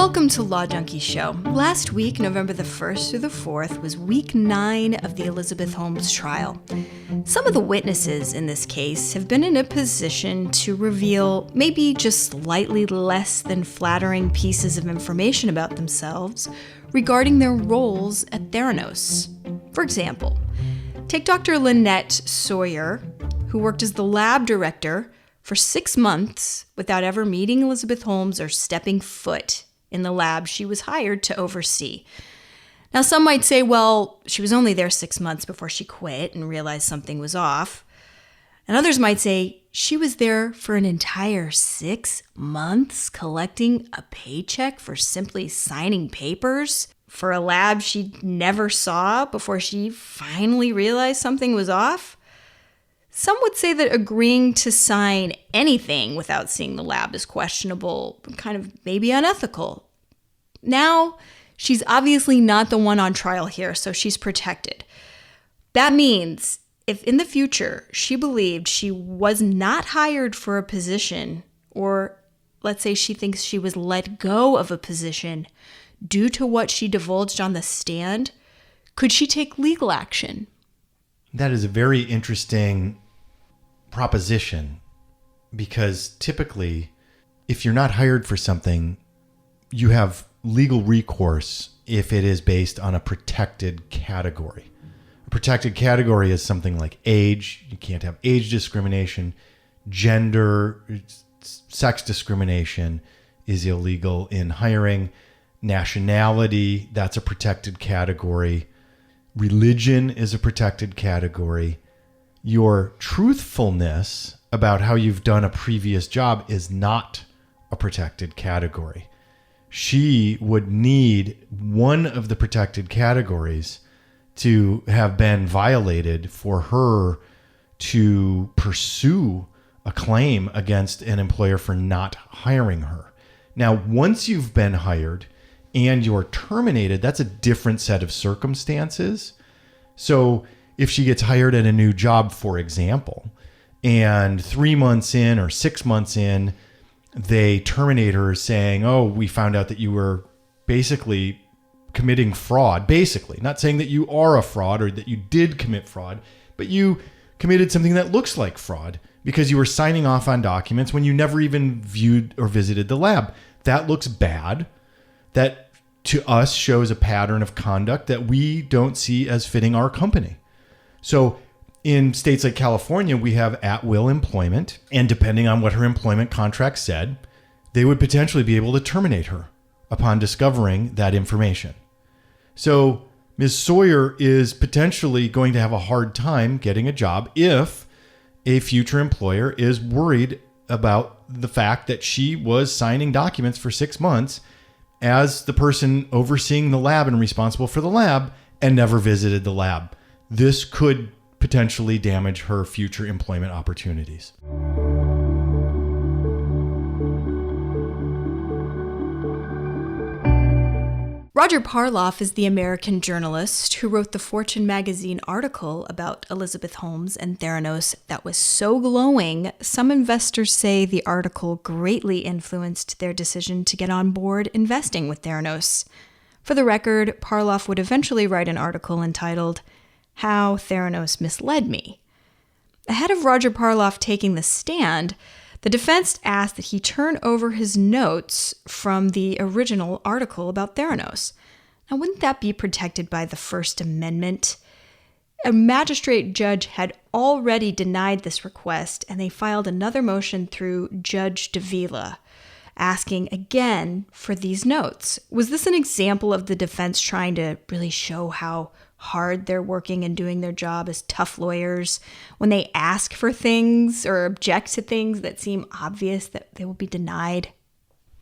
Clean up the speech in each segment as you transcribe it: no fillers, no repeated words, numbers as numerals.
Welcome to Law Junkie Show. Last week, November the 1st through the 4th, was week 9 of the Elizabeth Holmes trial. Some of the witnesses in this case have been in a position to reveal maybe just slightly less than flattering pieces of information about themselves regarding their roles at Theranos. For example, take Dr. Lynette Sawyer, who worked as the lab director for 6 months without ever meeting Elizabeth Holmes or stepping foot in the lab she was hired to oversee. Now, some might say, well, she was only there 6 months before she quit and realized something was off. And others might say she was there for an entire 6 months collecting a paycheck for simply signing papers for a lab she never saw before she finally realized something was off. Some would say that agreeing to sign anything without seeing the lab is questionable, kind of maybe unethical. Now, she's obviously not the one on trial here, so she's protected. That means if in the future she believed she was not hired for a position, or let's say she thinks she was let go of a position due to what she divulged on the stand, could she take legal action? That is a very interesting proposition, because typically, if you're not hired for something, you have legal recourse if it is based on a protected category. A protected category is something like age. You can't have age discrimination. Gender, sex discrimination is illegal in hiring. Nationality, that's a protected category. Religion is a protected category. Your truthfulness about how you've done a previous job is not a protected category. She would need one of the protected categories to have been violated for her to pursue a claim against an employer for not hiring her. Now, once you've been hired and you're terminated, that's a different set of circumstances. So if she gets hired at a new job, for example, and 3 months in or 6 months in, they terminate her saying, oh, we found out that you were basically committing fraud. Basically, not saying that you are a fraud or that you did commit fraud, but you committed something that looks like fraud because you were signing off on documents when you never even viewed or visited the lab. That looks bad. That to us shows a pattern of conduct that we don't see as fitting our company. So in states like California, we have at-will employment, and depending on what her employment contract said, they would potentially be able to terminate her upon discovering that information. So Ms. Sawyer is potentially going to have a hard time getting a job if a future employer is worried about the fact that she was signing documents for 6 months as the person overseeing the lab and responsible for the lab and never visited the lab. This could potentially damage her future employment opportunities. Roger Parloff is the American journalist who wrote the Fortune magazine article about Elizabeth Holmes and Theranos that was so glowing, some investors say the article greatly influenced their decision to get on board investing with Theranos. For the record, Parloff would eventually write an article entitled, How Theranos Misled Me. Ahead of Roger Parloff taking the stand, the defense asked that he turn over his notes from the original article about Theranos. Now, wouldn't that be protected by the First Amendment? A magistrate judge had already denied this request, and they filed another motion through Judge Davila, asking again for these notes. Was this an example of the defense trying to really show how hard they're working and doing their job as tough lawyers when they ask for things or object to things that seem obvious that they will be denied?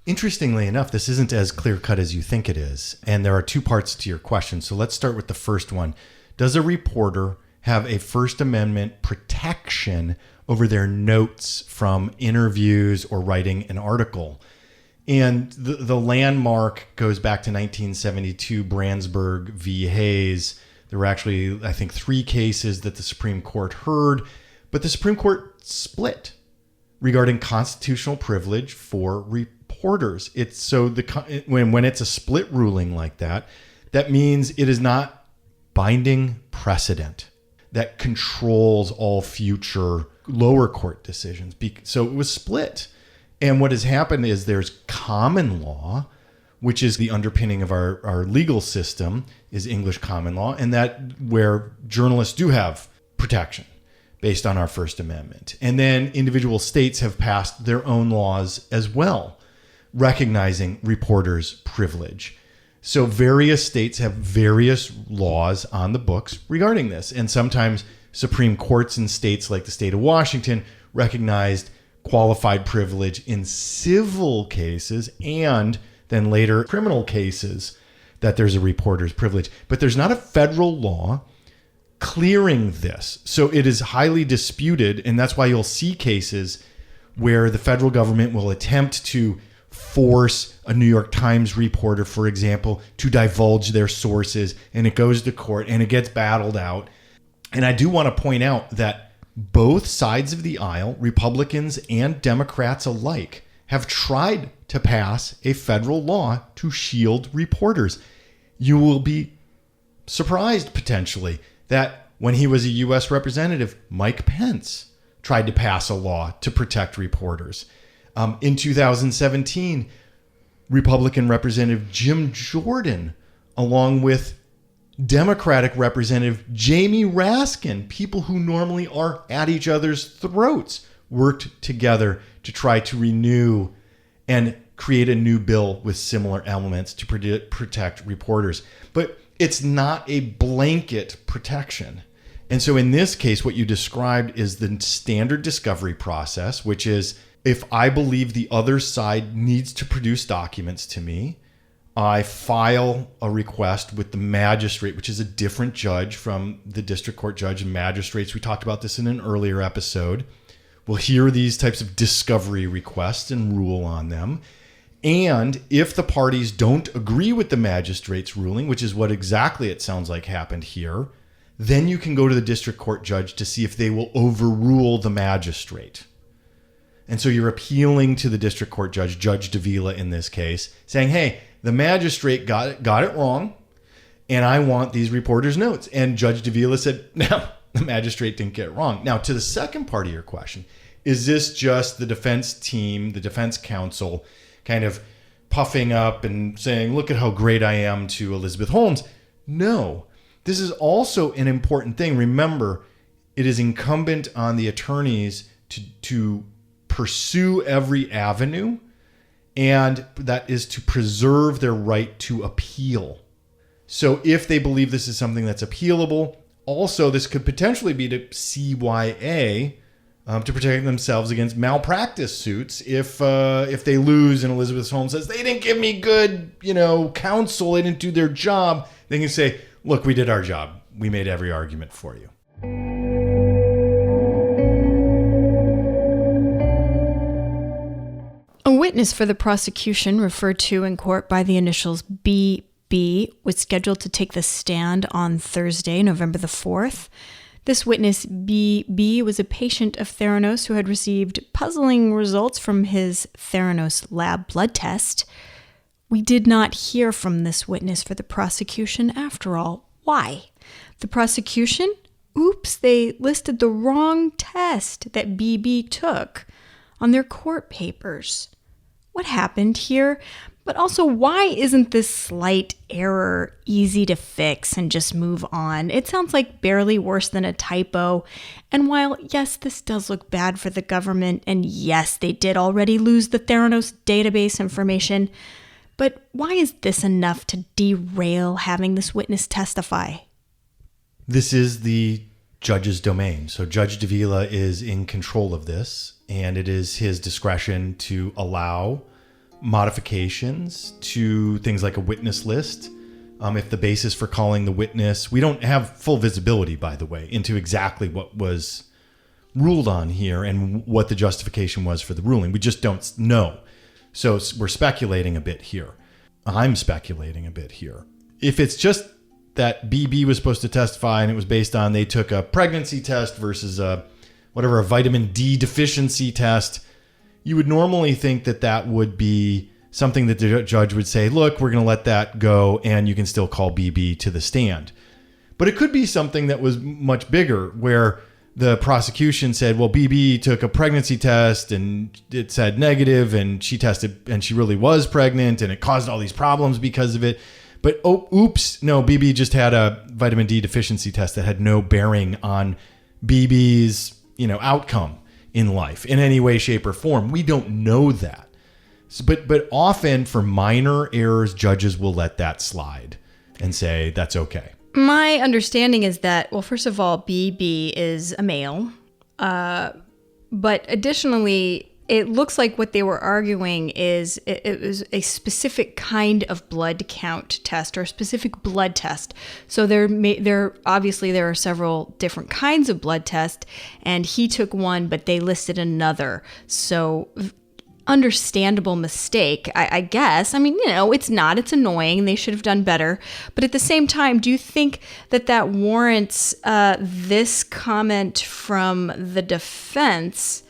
Interestingly enough, this isn't as clear-cut as you think it is. And there are two parts to your question. So let's start with the first one. Does a reporter have a First Amendment protection over their notes from interviews or writing an article? And the landmark goes back to 1972, Brandsburg v. Hayes. There were actually, I think, 3 cases that the Supreme Court heard, but the Supreme Court split regarding constitutional privilege for reporters. reporters. It's so when it's a split ruling like that, that means it is not binding precedent that controls all future lower court decisions. So it was split. And what has happened is there's common law, which is the underpinning of our legal system, is English common law, and that where journalists do have protection based on our First Amendment. And then individual states have passed their own laws as well, recognizing reporters' privilege. So various states have various laws on the books regarding this. And sometimes Supreme Courts in states like the state of Washington recognized qualified privilege in civil cases and then later criminal cases that there's a reporter's privilege. But there's not a federal law clearing this. So it is highly disputed. And that's why you'll see cases where the federal government will attempt to force a New York Times reporter, for example, to divulge their sources, and it goes to court and it gets battled out. And I do want to point out that both sides of the aisle, Republicans and Democrats alike, have tried to pass a federal law to shield reporters. You will be surprised potentially that when he was a U.S. representative, Mike Pence tried to pass a law to protect reporters. In 2017, Republican Representative Jim Jordan, along with Democratic Representative Jamie Raskin, people who normally are at each other's throats, worked together to try to renew and create a new bill with similar elements to protect reporters. But it's not a blanket protection. And so in this case, what you described is the standard discovery process, which is if I believe the other side needs to produce documents to me, I file a request with the magistrate, which is a different judge from the district court judge and magistrates. We talked about this in an earlier episode. We'll hear these types of discovery requests and rule on them. And if the parties don't agree with the magistrate's ruling, which is what exactly it sounds like happened here, then you can go to the district court judge to see if they will overrule the magistrate. And so you're appealing to the district court judge, Judge Davila in this case, saying, hey, the magistrate got it wrong, and I want these reporters' notes. And Judge Davila said, no, the magistrate didn't get it wrong. Now, to the second part of your question, is this just the defense team, the defense counsel, kind of puffing up and saying, look at how great I am to Elizabeth Holmes? No, this is also an important thing. Remember, it is incumbent on the attorneys to pursue every avenue, and that is to preserve their right to appeal. So if they believe this is something that's appealable, also this could potentially be to CYA, to protect themselves against malpractice suits if they lose and Elizabeth Holmes says they didn't give me good, counsel, they didn't do their job. They can say, look, we did our job. We made every argument for you. A witness for the prosecution, referred to in court by the initials BB, was scheduled to take the stand on Thursday, November the 4th. This witness, BB, was a patient of Theranos who had received puzzling results from his Theranos lab blood test. We did not hear from this witness for the prosecution after all. Why? The prosecution? Oops, they listed the wrong test that BB took on their court papers. What happened here? But also, why isn't this slight error easy to fix and just move on? It sounds like barely worse than a typo. And while, yes, this does look bad for the government, and yes, they did already lose the Theranos database information, but why is this enough to derail having this witness testify? This is the judge's domain. So Judge Davila is in control of this, and it is his discretion to allow modifications to things like a witness list. If the basis for calling the witness, we don't have full visibility, by the way, into exactly what was ruled on here and what the justification was for the ruling. We just don't know. So we're speculating a bit here. I'm speculating a bit here. If it's just that BB was supposed to testify and it was based on they took a pregnancy test versus a vitamin D deficiency test, you would normally think that would be something that the judge would say, look, we're going to let that go and you can still call BB to the stand. But it could be something that was much bigger, where the prosecution said, well, BB took a pregnancy test and it said negative, and she tested and she really was pregnant, and it caused all these problems because of it. But oops, no, BB just had a vitamin D deficiency test that had no bearing on BB's, outcome in life in any way, shape, or form. We don't know that. But often for minor errors, judges will let that slide and say that's okay. My understanding is that, well, first of all, BB is a male. But additionally, it looks like what they were arguing is it was a specific kind of blood count test, or a specific blood test. So there are several different kinds of blood tests, and he took one, but they listed another. So understandable mistake, I guess. I mean, it's annoying. They should have done better. But at the same time, do you think that warrants this comment from the defense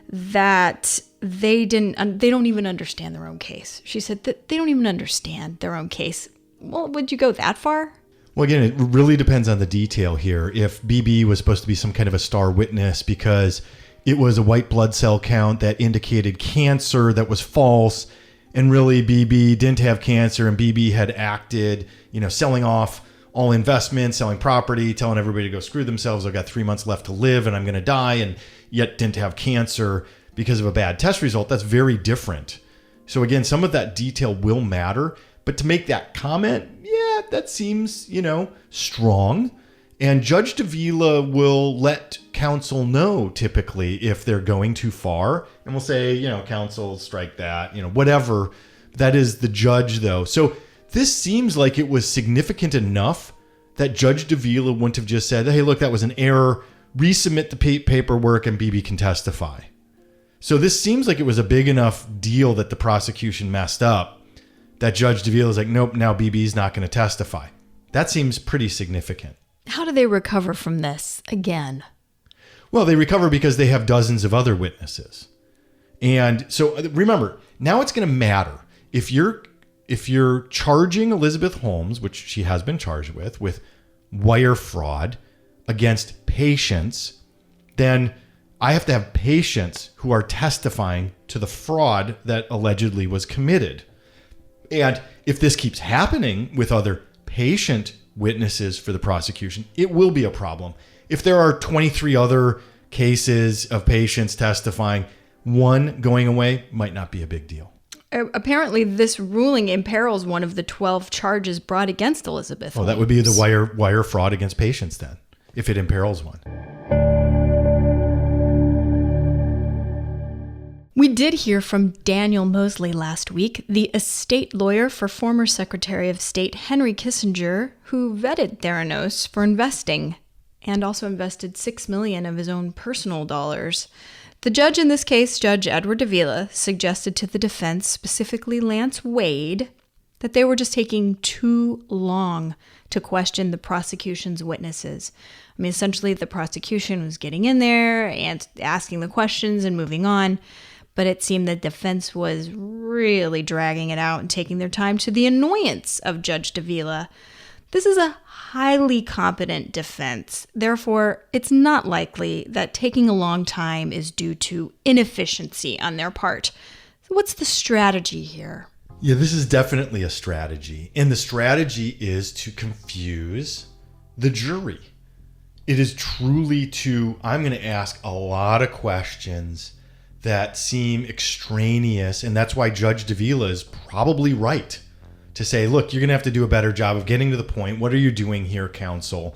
that they don't even understand their own case? She said that they don't even understand their own case. Well, would you go that far? Well, again, it really depends on the detail here. If BB was supposed to be some kind of a star witness because it was a white blood cell count that indicated cancer that was false, and really BB didn't have cancer, and BB had acted, selling off all investments, selling property, telling everybody to go screw themselves. I've got 3 months left to live and I'm going to die, and yet didn't have cancer because of a bad test result. That's very different. So again, some of that detail will matter, but to make that comment, yeah, that seems, strong. And Judge Davila will let counsel know typically if they're going too far, and we'll say, counsel, strike that, whatever. That is the judge, though. So this seems like it was significant enough that Judge Davila wouldn't have just said, hey, look, that was an error. Resubmit the paperwork and BB can testify. So this seems like it was a big enough deal that the prosecution messed up that Judge Davila is like, nope, now BB's not going to testify. That seems pretty significant. How do they recover from this again? Well, they recover because they have dozens of other witnesses. And so remember, now it's going to matter. If you're charging Elizabeth Holmes, which she has been charged with wire fraud against patients, then I have to have patients who are testifying to the fraud that allegedly was committed. And if this keeps happening with other patient witnesses for the prosecution, it will be a problem. If there are 23 other cases of patients testifying, one going away might not be a big deal. Apparently, this ruling imperils one of the 12 charges brought against Elizabeth Holmes. Oh, that would be the wire fraud against patients then, if it imperils one. We did hear from Daniel Mosley last week, the estate lawyer for former Secretary of State Henry Kissinger, who vetted Theranos for investing and also invested $6 million of his own personal dollars. The judge in this case, Judge Edward Davila, suggested to the defense, specifically Lance Wade, that they were just taking too long to question the prosecution's witnesses. I mean, essentially, the prosecution was getting in there and asking the questions and moving on. But it seemed the defense was really dragging it out and taking their time, to the annoyance of Judge Davila. This is a highly competent defense. Therefore, it's not likely that taking a long time is due to inefficiency on their part. So what's the strategy here? Yeah, this is definitely a strategy. And the strategy is to confuse the jury. It is truly I'm going to ask a lot of questions that seem extraneous, and that's why Judge Davila is probably right to say, look, you're going to have to do a better job of getting to the point. What are you doing here, counsel?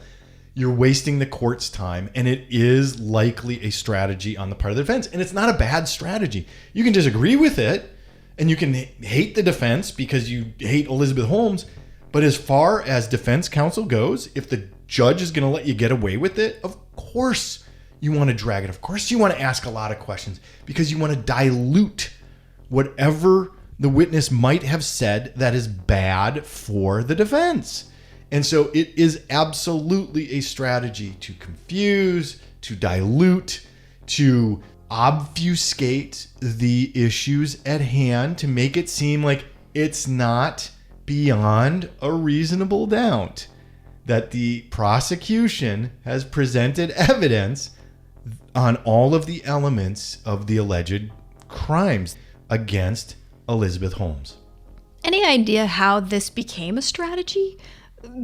You're wasting the court's time, and it is likely a strategy on the part of the defense, and it's not a bad strategy. You can disagree with it, and you can hate the defense because you hate Elizabeth Holmes, but as far as defense counsel goes, if the judge is going to let you get away with it, of course you want to drag it. Of course you want to ask a lot of questions because you want to dilute whatever the witness might have said that is bad for the defense. And so it is absolutely a strategy to confuse, to dilute, to obfuscate the issues at hand to make it seem like it's not beyond a reasonable doubt that the prosecution has presented evidence on all of the elements of the alleged crimes against Elizabeth Holmes. Any idea how this became a strategy?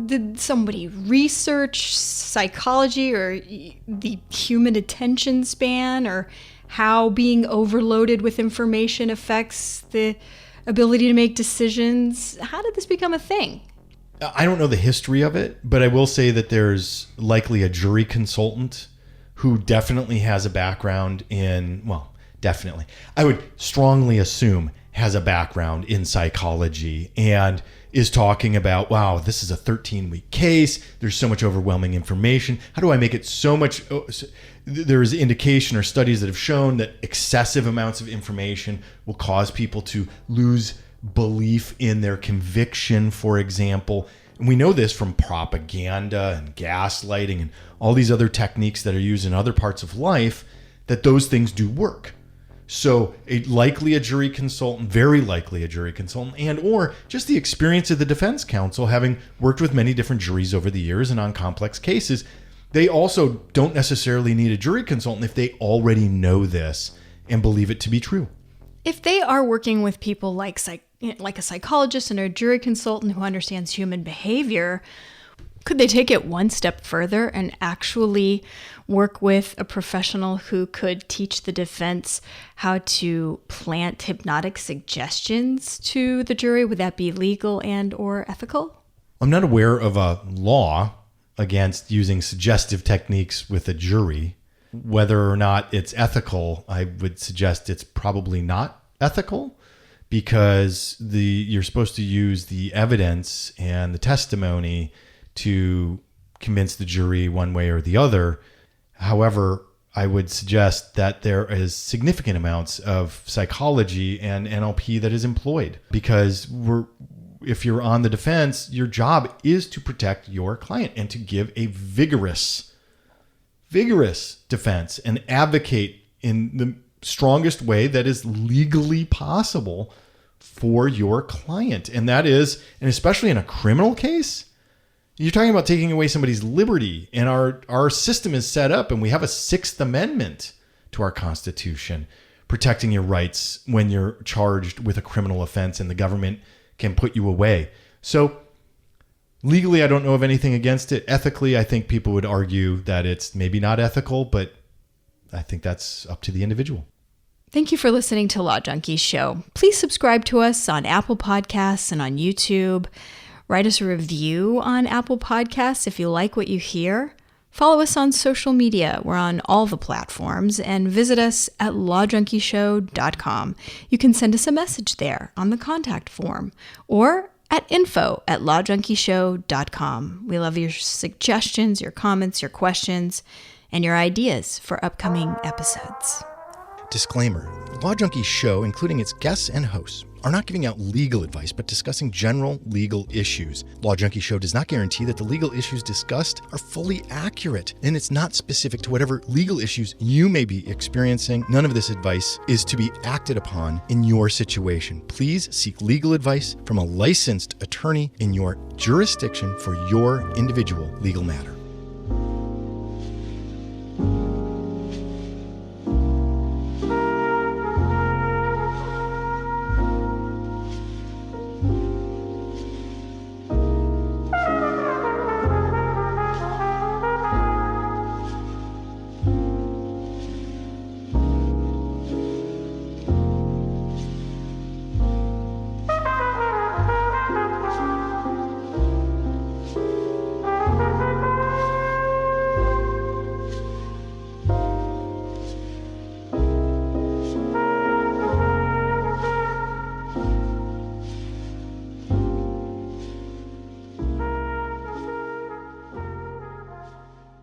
Did somebody research psychology or the human attention span, or how being overloaded with information affects the ability to make decisions? How did this become a thing? I don't know the history of it, but I will say that there's likely a jury consultant who definitely has a background in, well, definitely, I would strongly assume has a background in psychology and is talking about, wow, this is a 13-week case. There's so much overwhelming information. How do I make it so much? There is indication or studies that have shown that excessive amounts of information will cause people to lose belief in their conviction, for example. And we know this from propaganda and gaslighting and all these other techniques that are used in other parts of life, that those things do work. So likely a jury consultant, very likely a jury consultant, and or just the experience of the defense counsel, having worked with many different juries over the years and on complex cases, they also don't necessarily need a jury consultant if they already know this and believe it to be true. If they are working with people like a psychologist and a jury consultant who understands human behavior, could they take it one step further and actually work with a professional who could teach the defense how to plant hypnotic suggestions to the jury? Would that be legal and or ethical? I'm not aware of a law against using suggestive techniques with a jury. Whether or not it's ethical, I would suggest it's probably not ethical, because you're supposed to use the evidence and the testimony to convince the jury one way or the other. However, I would suggest that there is significant amounts of psychology and NLP that is employed, because if you're on the defense, your job is to protect your client and to give a vigorous defense and advocate in the strongest way that is legally possible for your client. And that is, and especially in a criminal case, you're talking about taking away somebody's liberty, and our system is set up, and we have a Sixth Amendment to our Constitution protecting your rights when you're charged with a criminal offense and the government can put you away. So legally, I don't know of anything against it. Ethically, I think people would argue that it's maybe not ethical, but I think that's up to the individual. Thank you for listening to Law Junkies Show. Please subscribe to us on Apple Podcasts and on YouTube. Write us a review on Apple Podcasts if you like what you hear. Follow us on social media. We're on all the platforms, and visit us at lawjunkieshow.com. You can send us a message there on the contact form or at info@lawjunkieshow.com. We love your suggestions, your comments, your questions, and your ideas for upcoming episodes. Disclaimer: Law Junkies Show, including its guests and hosts, are not giving out legal advice, but discussing general legal issues. Law Junkies Show does not guarantee that the legal issues discussed are fully accurate, and it's not specific to whatever legal issues you may be experiencing. None of this advice is to be acted upon in your situation. Please seek legal advice from a licensed attorney in your jurisdiction for your individual legal matter.